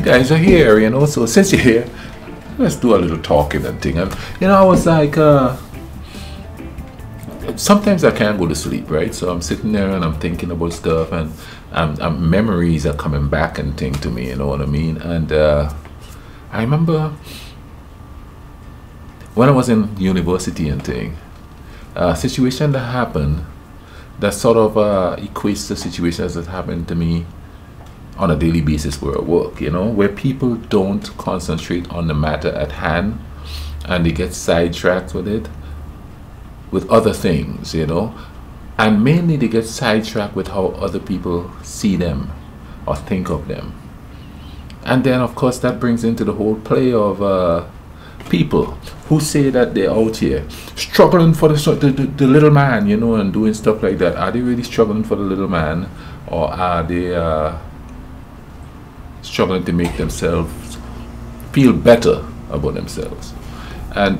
you guys are here, you know, so since you're here, let's do a little talking and thing. And, you know, I was like, sometimes I can't go to sleep, right? So I'm sitting there and I'm thinking about stuff, and memories are coming back and thing to me, you know what I mean? And I remember when I was in university and thing, a situation that happened that sort of equates to situations that happen to me on a daily basis where I work, you know, where people don't concentrate on the matter at hand and they get sidetracked with it, with other things, you know, and mainly they get sidetracked with how other people see them or think of them. And then of course that brings into the whole play of people who say that they're out here struggling for the little man, you know, and doing stuff like that. Are they really struggling for the little man, or are they struggling to make themselves feel better about themselves? And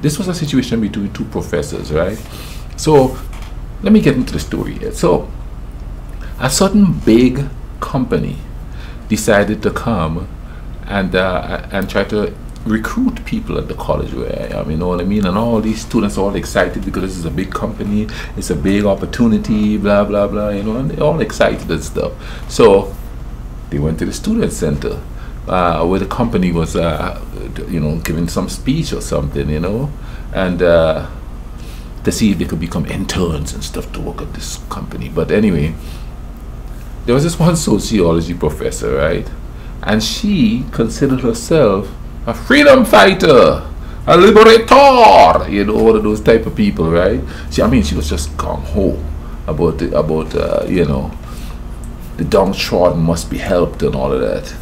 this was a situation between two professors, right? So let me get into the story here. So a certain big company decided to come and try to recruit people at the college where I am, you know what I mean? And all these students are all excited because this is a big company, it's a big opportunity, blah blah blah, you know, and they're all excited and stuff. So they went to the student center where the company was you know, giving some speech or something, you know, and to see if they could become interns and stuff to work at this company. But anyway, there was this one sociology professor, right? And she considered herself a freedom fighter, a liberator, you know, one of those type of people, right? I mean, she was just gung-ho about you know, the downtrodden must be helped and all of that.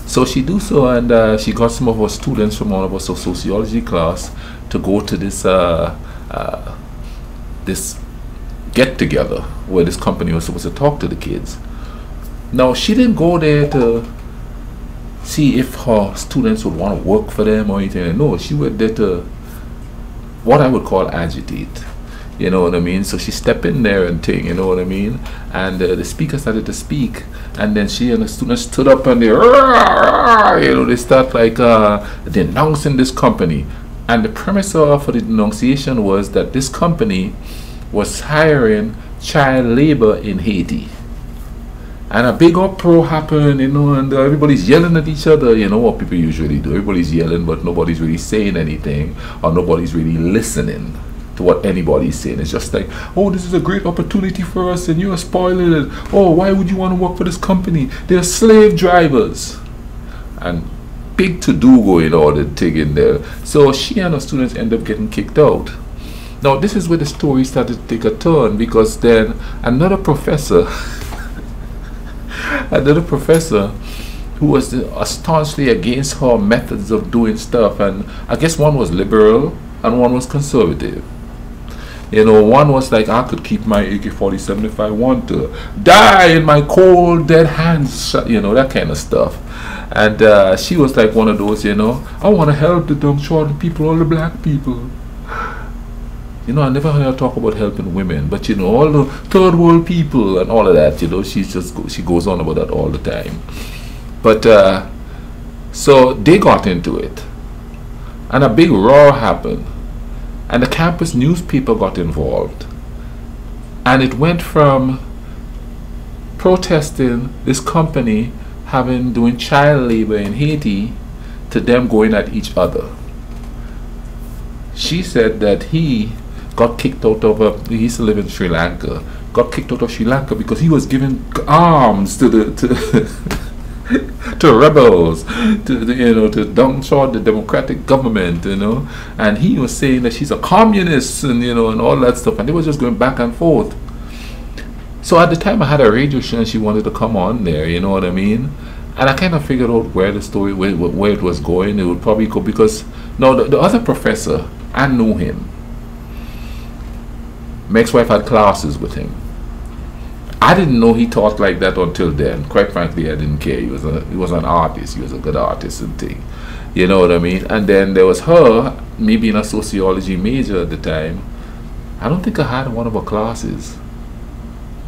So she do so, and she got some of her students from one of our sociology class to go to this this get together where this company was supposed to talk to the kids. Now she didn't go there to see if her students would want to work for them or anything. No, she went there to what I would call agitate, you know what I mean? So she stepped in there and thing, you know what I mean? And the speaker started to speak, and then she and the students stood up and they, you know, they start like denouncing this company. And the premise for the denunciation was that this company was hiring child labor in Haiti. And a big uproar happened, you know, and everybody's yelling at each other. You know what people usually do. Everybody's yelling, but nobody's really saying anything, or nobody's really listening to what anybody's saying. It's just like, oh, this is a great opportunity for us, and you're spoiling it. Oh, why would you want to work for this company? They're slave drivers. And big to-do going on and thing in there. So she and her students end up getting kicked out. Now, this is where the story started to take a turn, because then another professor who was staunchly against her methods of doing stuff, and I guess one was liberal and one was conservative. You know, one was like, I could keep my AK-47 if I want to, die in my cold dead hands, you know, that kind of stuff. And she was like one of those, you know, I want to help the downtrodden people, all the black people. You know, I never heard her talk about helping women, but you know, all the third world people and all of that, you know, she goes on about that all the time. But so they got into it, and a big roar happened, and the campus newspaper got involved, and it went from protesting this company doing child labor in Haiti to them going at each other. She said that he got kicked out of he used to live in Sri Lanka, got kicked out of Sri Lanka because he was giving arms to to rebels, you know, to downtrodden the democratic government, you know, and he was saying that she's a communist, and you know, and all that stuff, and they was just going back and forth. So at the time I had a radio show and she wanted to come on there, you know what I mean? And I kind of figured out where the story, where it was going. It would probably go, because now the other professor, I knew him. My ex-wife had classes with him. I didn't know he taught like that until then. Quite frankly, I didn't care. He was an artist. He was a good artist and thing. You know what I mean? And then there was her, me being a sociology major at the time. I don't think I had one of her classes.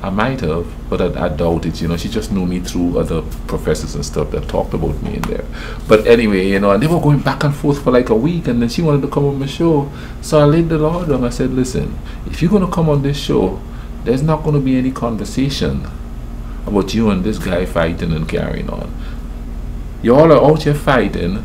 I might have, but I doubt it. She just knew me through other professors and stuff that talked about me in there. But anyway, and they were going back and forth for like a week, and then she wanted to come on my show. So I laid the law down. I said, listen, if you're going to come on this show, there's not going to be any conversation about you and this guy fighting and carrying on. You all are out here fighting,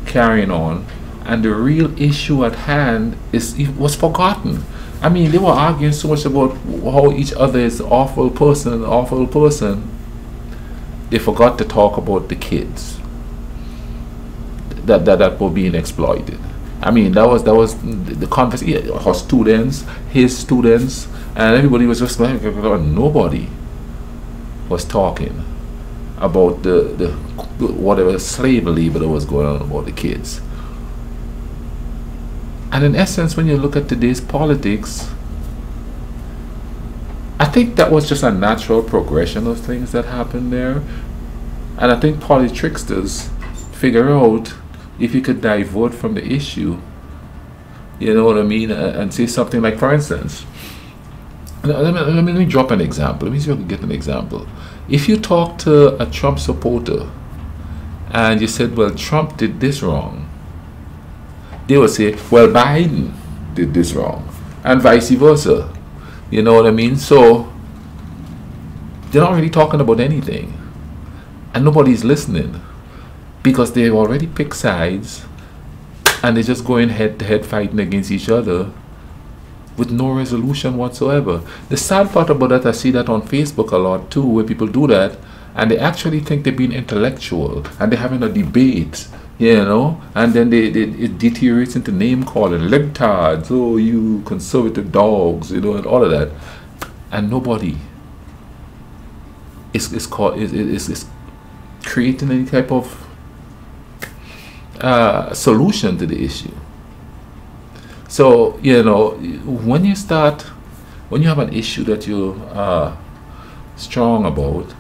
carrying on, and the real issue at hand was forgotten. I mean, they were arguing so much about how each other is an awful person. They forgot to talk about the kids that were being exploited. I mean, that was the conversation. Her students, his students, and everybody was just like, nobody was talking about the whatever slave labor that was going on about the kids. And in essence, when you look at today's politics, I think that was just a natural progression of things that happened there. And I think tricksters figure out if you could divert from the issue, you know what I mean, and say something like, for instance, let me drop an example. Let me see if I can get an example. If you talk to a Trump supporter and you said, well, Trump did this wrong, they will say, well, Biden did this wrong, and vice versa. You know what I mean? So they're not really talking about anything, and nobody's listening because they've already picked sides, and they're just going head to head fighting against each other with no resolution whatsoever. The sad part about that, I see that on Facebook a lot too, where people do that, and they actually think they're being intellectual, and they're having a debate, and then it deteriorates into name calling, libtards, oh, you conservative dogs, and all of that, and nobody is creating any type of solution to the issue. So when you have an issue that you are strong about,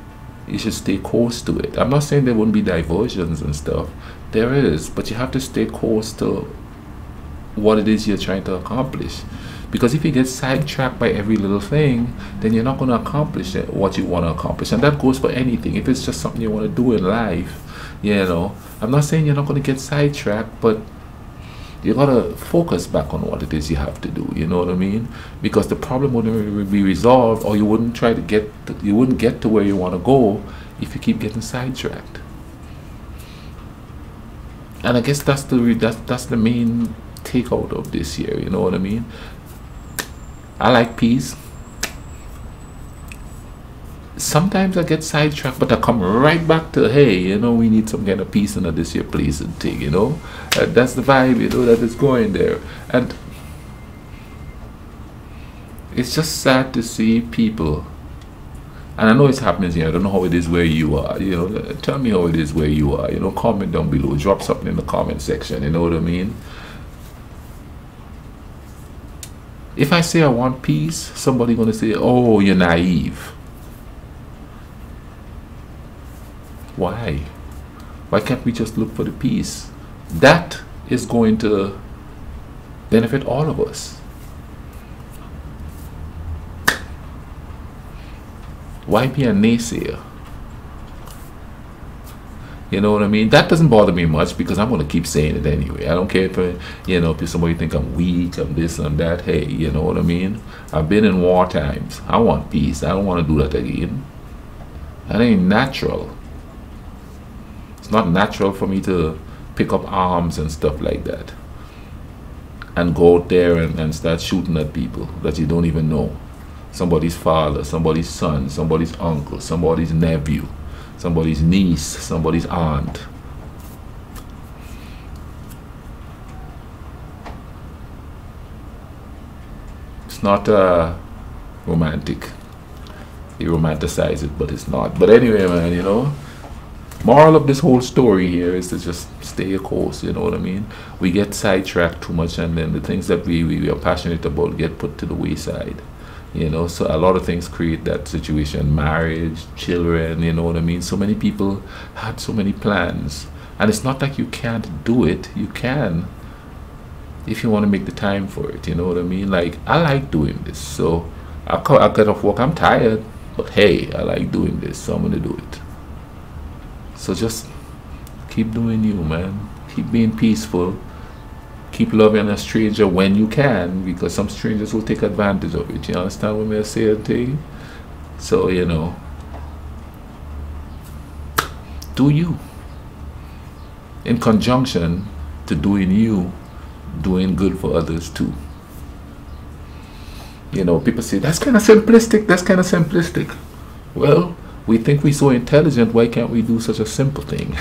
you should stay close to it. I'm not saying there wouldn't be diversions and stuff. There is, but you have to stay close to what it is you're trying to accomplish. Because if you get sidetracked by every little thing, then you're not going to accomplish what you want to accomplish. And that goes for anything. If it's just something you want to do in life, I'm not saying you're not going to get sidetracked, but you got to focus back on what it is you have to do. You know what I mean? Because the problem wouldn't be resolved, or you wouldn't get to where you want to go if you keep getting sidetracked. And I guess that's the main takeout of this year. You know what I mean? I like peace. Sometimes I get sidetracked, but I come right back to, hey, we need some kind of peace in this year place and thing, that's the vibe, that is going there. And it's just sad to see people, and I know it's happening here, I don't know how it is where you are, tell me how it is where you are, comment down below, drop something in the comment section, you know what I mean? If I say I want peace, somebody gonna say, oh, you're naive. Why? Why can't we just look for the peace? That is going to benefit all of us. Why be a naysayer? You know what I mean? That doesn't bother me much because I'm going to keep saying it anyway. I don't care if somebody think I'm weak, I'm this, I'm that. Hey, you know what I mean? I've been in war times. I want peace. I don't want to do that again. That ain't natural. It's not natural for me to pick up arms and stuff like that and go out there and start shooting at people that you don't even know. Somebody's father, somebody's son, somebody's uncle, somebody's nephew, somebody's niece, somebody's aunt. It's not romantic. You romanticize it, but it's not. But anyway, man, moral of this whole story here is to just stay a course, you know what I mean? We get sidetracked too much, and then the things that we are passionate about get put to the wayside. So a lot of things create that situation. Marriage, children, you know what I mean? So many people had so many plans, and it's not like you can't do it. You can, if you want to make the time for it, you know what I mean? Like, I like doing this, so I get off work, I'm tired, But hey, I like doing this, so I'm gonna do it. So just keep doing you, man. Keep being peaceful. Keep loving a stranger when you can, because some strangers will take advantage of it. You understand what I'm saying to you? So, you know, do you. In conjunction to doing you, doing good for others too. You know, people say, that's kind of simplistic, that's kind of simplistic. Well, we think we're so intelligent, why can't we do such a simple thing?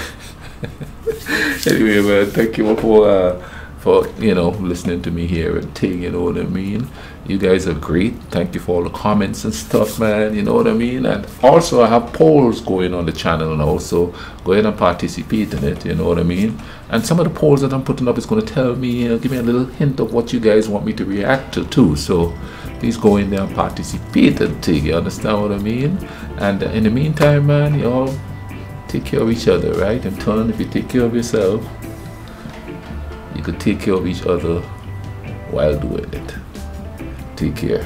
Anyway, man, thank you for you know, listening to me here and thing, you know what I mean? You guys are great. Thank you for all the comments and stuff, man, you know what I mean? And also I have polls going on the channel now, so go ahead and participate in it, you know what I mean? And some of the polls that I'm putting up is going to tell me, give me a little hint of what you guys want me to react to too. So please go in there and participate and thing, you understand what I mean? And in the meantime, man, you all take care of each other, right? In turn, if you take care of yourself, you could take care of each other while doing it. Take care.